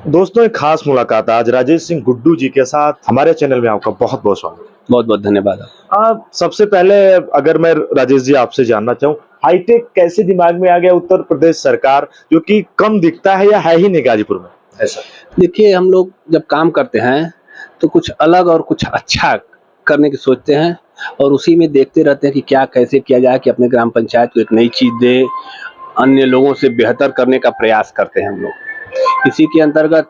दोस्तों एक खास मुलाकात आज राजेश सिंह गुड्डू जी के साथ हमारे चैनल में आपका बहुत बहुत स्वागत। बहुत बहुत धन्यवाद। सबसे पहले अगर मैं राजेश जी आपसे जानना चाहूँ, हाईटेक कैसे दिमाग में आ गया उत्तर प्रदेश सरकार, जो कि कम दिखता है या है ही नहीं गाजीपुर में ऐसा? देखिए, हम लोग जब काम करते हैं तो कुछ अलग और कुछ अच्छा करने की सोचते हैं और उसी में देखते रहते हैं कि क्या कैसे किया जाए कि अपने ग्राम पंचायत को एक नई चीज़ दें, अन्य लोगों से बेहतर करने का प्रयास करते हैं हम लोग। इसी के अंतर्गत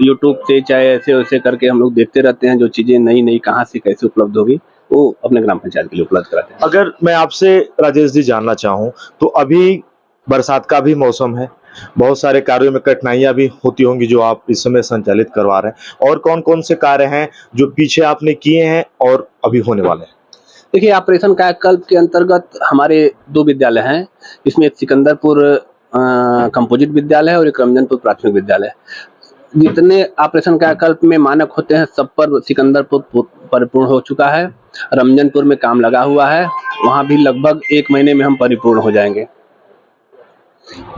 यूट्यूब से चाहे ऐसे-वैसे करके हम लोग देखते रहते हैं, जो चीज़ें नई-नई कहाँ से कैसे उपलब्ध होगी, वो अपने ग्राम पंचायत के लिए उपलब्ध कराते हैं। अगर मैं आपसे राजेश जी जानना चाहूँ तो अभी बरसात का भी मौसम है, बहुत सारे कार्यों में कठिनाइयां भी होती होंगी जो आप इस समय संचालित करवा रहे हैं, और कौन कौन से कार्य हैं जो पीछे आपने किए हैं और अभी होने वाले हैं? देखिए, ऑपरेशन कायाकल्प के अंतर्गत हमारे 2 विद्यालय हैं। इसमें एक सिकंदरपुर कंपोजिट विद्यालय है और एक रमजनपुर प्राथमिक विद्यालय है। जितने ऑपरेशन कायाकल्प में मानक होते हैं, सब पर सिकंदरपुर परिपूर्ण हो चुका है। रमजनपुर में काम लगा हुआ है, वहाँ भी लगभग 1 महीने में हम परिपूर्ण हो जाएँगे।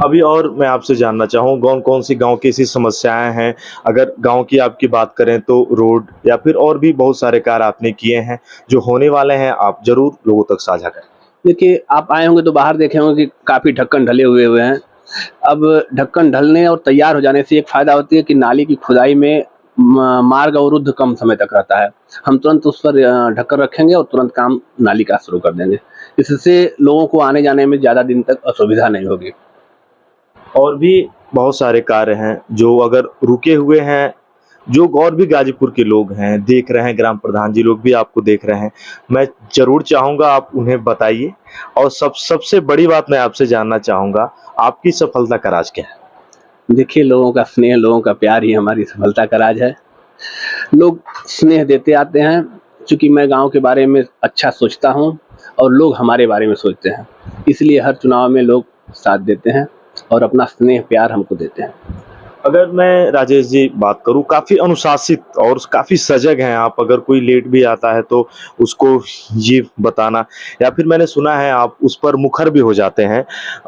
अभी और मैं आपसे जानना चाहूँ कौन कौन सी गांव की ऐसी समस्याएं हैं? अगर गांव की आपकी बात करें तो रोड या फिर और भी बहुत सारे कार्य आपने किए हैं जो होने वाले हैं, आप जरूर लोगों तक साझा करें। देखिए, आप आए होंगे तो बाहर देखे होंगे कि काफ़ी ढक्कन ढले हुए हैं। अब ढक्कन ढलने और तैयार हो जाने से एक फ़ायदा होती है कि नाली की खुदाई में मार्ग अवरुद्ध कम समय तक रहता है। हम तुरंत उस पर ढक्कन रखेंगे और तुरंत काम नाली का शुरू कर देंगे। इससे लोगों को आने-जाने में ज़्यादा दिन तक असुविधा नहीं होगी। और भी बहुत सारे कार्य हैं जो अगर रुके हुए हैं, जो और भी गाजीपुर के लोग हैं देख रहे हैं, ग्राम प्रधान जी लोग भी आपको देख रहे हैं, मैं जरूर चाहूंगा आप उन्हें बताइए। और सबसे बड़ी बात मैं आपसे जानना चाहूंगा, आपकी सफलता का राज क्या है? देखिए, लोगों का स्नेह, लोगों का प्यार ही हमारी सफलता का राज है। लोग स्नेह देते आते हैं, चूँकि मैं गाँव के बारे में अच्छा सोचता हूँ और लोग हमारे बारे में सोचते हैं। इसलिए हर चुनाव में लोग साथ देते हैं और अपना स्नेह, प्यार हमको देते हैं। अगर मैं राजेश जी बात करूं, काफी अनुशासित और काफी सजग हैं आप। अगर कोई लेट भी आता है तो उसको ये बताना, या फिर मैंने सुना है आप उस पर मुखर भी हो जाते हैं।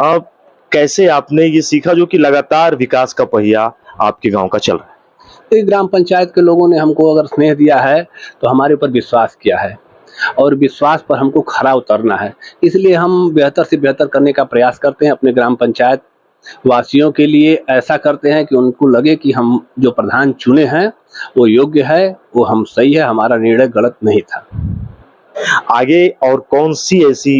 अब कैसे आपने ये सीखा जो कि लगातार विकास का पहिया आपके गांव का चल रहा है? तो ग्राम पंचायत के लोगों ने हमको अगर स्नेह दिया है, तो हमारे ऊपर विश्वास किया है और विश्वास पर हमको खरा उतरना है। इसलिए हम बेहतर से बेहतर करने का प्रयास करते हैं, अपने ग्राम पंचायत वासियों के लिए ऐसा करते हैं कि उनको लगे कि हम जो प्रधान चुने हैं, वो योग्य है, वो हम सही है, हमारा निर्णय गलत नहीं था। आगे और कौन सी ऐसी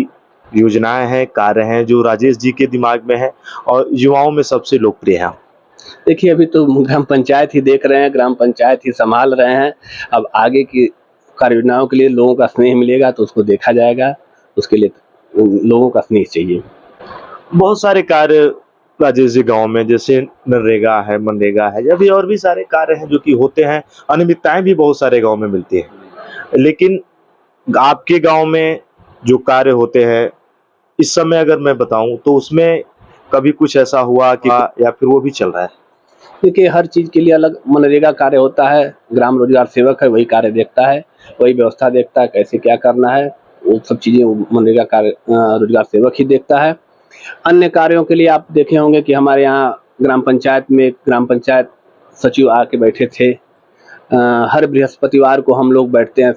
योजनाएं हैं, कार्य हैं जो राजेश जी के दिमाग में है और युवाओं में सबसे लोकप्रिय है? देखिए, अभी तो ग्राम पंचायत ही देख रहे हैं, ग्राम पंचायत ही सँभाल रहे हैं। अब आगे की कार्य योजनाओं के लिए लोगों का स्नेह मिलेगा तो उसको देखा जाएगा, उसके लिए लोगों का स्नेह चाहिए। बहुत सारे कार्य राजेश जी गांव में, जैसे नरेगा है, मनरेगा है, या भी और भी सारे कार्य हैं जो कि होते हैं। अनियमितताएं भी बहुत सारे गांव में मिलती है, लेकिन आपके गांव में जो कार्य होते हैं इस समय अगर मैं बताऊं तो उसमें कभी कुछ ऐसा हुआ कि, या फिर वो भी चल रहा है? देखिए, हर चीज़ के लिए अलग मनरेगा कार्य होता है, ग्राम रोजगार सेवक है, वही कार्य देखता है, वही व्यवस्था देखता है, कैसे क्या करना है, वो सब चीज़ें वो मनरेगा कार्य रोजगार सेवक ही देखता है। अन्य कार्यों के लिए आप देखे होंगे कि हमारे यहाँ ग्राम पंचायत में ग्राम पंचायत सचिव आके बैठे थे। हर बृहस्पतिवार को हम लोग बैठते हैं,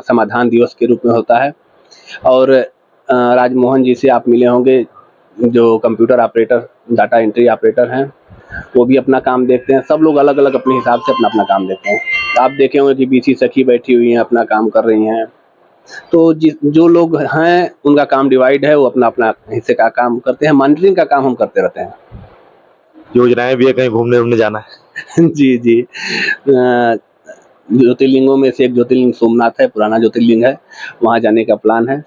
समाधान दिवस के रूप में होता है और राजमोहन जी से आप मिले होंगे, जो computer operator, data entry operator हैं, वो भी अपना काम देखते हैं। सब लोग अलग-अलग अपने हिसाब से अपना-अपना काम देखते हैं। आप देखे होंगे कि बीसी सखी बैठी हुई हैं, अपना काम कर रही हैं। तो जो लोग हैं, उनका काम डिवाइड है, वो अपना-अपना हिस्से का काम करते हैं। मॉनिटरिंग का काम हम करते रहते हैं। योजनाएं भी है, कहीं घूमने उमने जाना है? जी, जी। ज्योतिर्लिंगों में से एक ज्योतिर्लिंग सोमनाथ है, पुराना ज्योतिर्लिंग है, वहाँ जाने का प्लान है।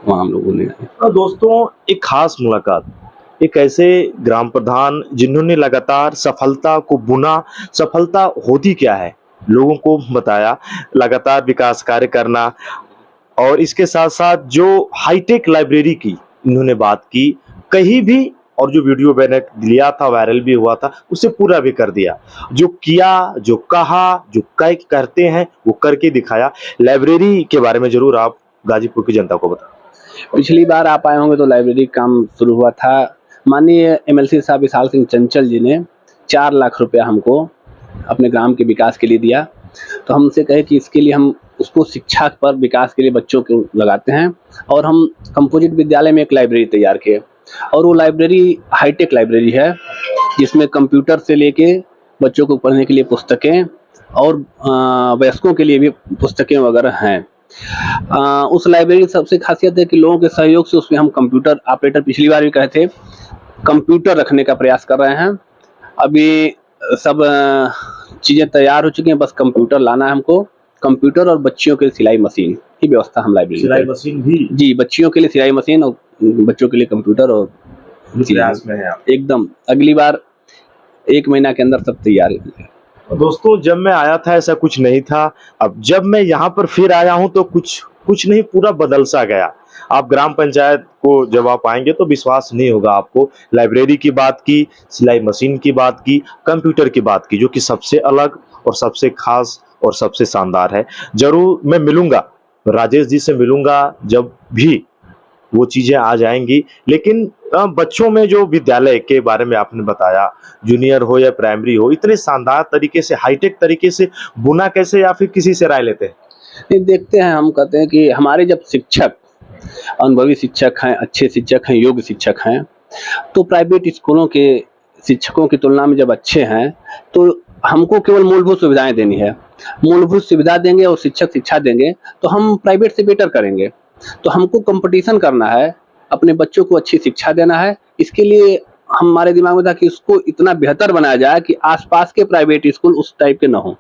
वहाँ हम लोग घूमने जाएँगे। और दोस्तों एक खास मुलाकात, एक ऐसे ग्राम प्रधान जिन्होंने लगातार सफलता को बुना, सफलता होती क्या है लोगों को बताया, लगातार विकास कार्य करना, और इसके साथ साथ जो हाईटेक लाइब्रेरी की इन्होंने बात की कहीं भी, और जो वीडियो मैंने लिया था वायरल भी हुआ था उसे पूरा भी कर दिया। जो किया, जो कहा, जो करते हैं वो करके दिखाया। लाइब्रेरी के बारे में जरूर आप गाजीपुर की जनता को बताएं। पिछली बार आप आए होंगे तो लाइब्रेरी का काम शुरू हुआ था। माननीय एमएलसी साहब विशाल सिंह चंचल जी ने 4 लाख रुपया हमको अपने ग्राम के विकास के लिए दिया। तो हम उनसे कहे कि इसके लिए हम उसको शिक्षा पर विकास के लिए बच्चों को लगाते हैं, और हम कंपोजिट विद्यालय में एक लाइब्रेरी तैयार किए, और वो लाइब्रेरी हाईटेक लाइब्रेरी है, जिसमें कंप्यूटर से लेके बच्चों को पढ़ने के लिए पुस्तकें और वयस्कों के लिए भी पुस्तकें वगैरह हैं। उस लाइब्रेरी की सबसे खासियत है कि लोगों के सहयोग से उसमें हम कंप्यूटर ऑपरेटर, पिछली बार भी कहे थे, कंप्यूटर रखने का प्रयास कर रहे हैं। अभी सब चीज़ें तैयार हो चुकी हैं, बस कंप्यूटर लाना है हमको। कंप्यूटर और बच्चियों के लिए सिलाई मशीन की व्यवस्था हम लाइब्रेरी में सिलाई करें। मशीन भी जी, बच्चियों के लिए सिलाई मशीन और बच्चों के लिए कंप्यूटर और प्रयास में है आप। एकदम अगली बार 1 महीना के अंदर सब तैयार है। दोस्तों, जब मैं आया था ऐसा कुछ नहीं था। अब जब मैं यहाँ पर फिर आया हूँ तो कुछ नहीं, पूरा बदल सा गया। आप ग्राम पंचायत को जब आप आएंगे तो विश्वास नहीं होगा आपको। लाइब्रेरी की बात की, सिलाई मशीन की बात की, कंप्यूटर की बात की, जो कि सबसे अलग और सबसे खास और सबसे शानदार है। जरूर मैं मिलूंगा, राजेश जी से मिलूंगा, जब भी वो चीज़ें आ जाएंगी। लेकिन बच्चों में जो विद्यालय के बारे में आपने बताया, जूनियर हो या प्राइमरी हो, इतने शानदार तरीके से, हाईटेक तरीके से बुना कैसे, या फिर किसी से राय लेते हैं? नहीं, देखते हैं, हम कहते हैं कि हमारे जब शिक्षक अनुभवी शिक्षक हैं, अच्छे शिक्षक हैं, योग्य शिक्षक हैं, तो प्राइवेट स्कूलों के शिक्षकों की तुलना में जब अच्छे हैं, तो हमको केवल मूलभूत सुविधाएं देनी है। मूलभूत सुविधा देंगे और शिक्षक शिक्षा देंगे तो हम प्राइवेट से बेटर करेंगे। तो हमको कंपटीशन करना है, अपने बच्चों को अच्छी शिक्षा देना है। इसके लिए हमारे दिमाग में था कि उसको इतना बेहतर बनाया जाए कि आसपास के प्राइवेट स्कूल उस टाइप के ना हो।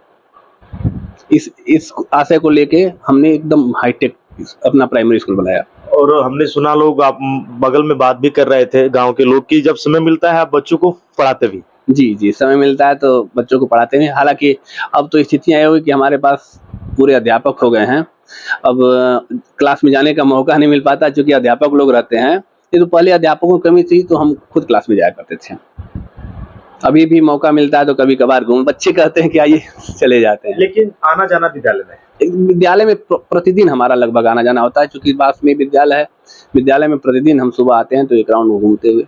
इस आशय को लेके हमने एकदम हाईटेक अपना प्राइमरी स्कूल बनाया। और हमने सुना, लोग आप बगल में बात भी कर रहे थे गांव के लोग की, जब समय मिलता है आप बच्चों को पढ़ाते भी? जी, जी, समय मिलता है तो बच्चों को पढ़ाते हैं। हालाँकि अब तो स्थितियाँ ये हुई कि हमारे पास पूरे अध्यापक हो गए हैं। अब क्लास में जाने का मौका नहीं मिल पाता, चूँकि अध्यापक लोग रहते हैं। नहीं तो पहले अध्यापकों की कमी थी तो हम खुद क्लास में जाया करते थे। अभी भी मौका मिलता है तो कभी-कभार बच्चे कहते हैं कि आइए, चले जाते हैं। लेकिन आना जाना विद्यालय में? विद्यालय में प्रतिदिन हमारा लगभग आना जाना होता है, चूँकि पास में विद्यालय है। विद्यालय में प्रतिदिन हम सुबह आते हैं तो एक राउंड घूमते हुए।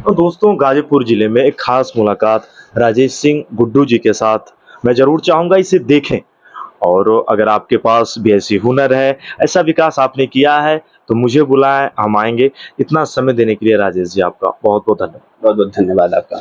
तो दोस्तों, गाजीपुर जिले में एक खास मुलाकात राजेश सिंह गुड्डू जी के साथ मैं जरूर चाहूँगा इसे देखें। और अगर आपके पास भी ऐसी हुनर है, ऐसा विकास आपने किया है, तो मुझे बुलाएं, हम आएंगे। इतना समय देने के लिए राजेश जी आपका बहुत बहुत धन्यवाद। बहुत बहुत धन्यवाद आपका।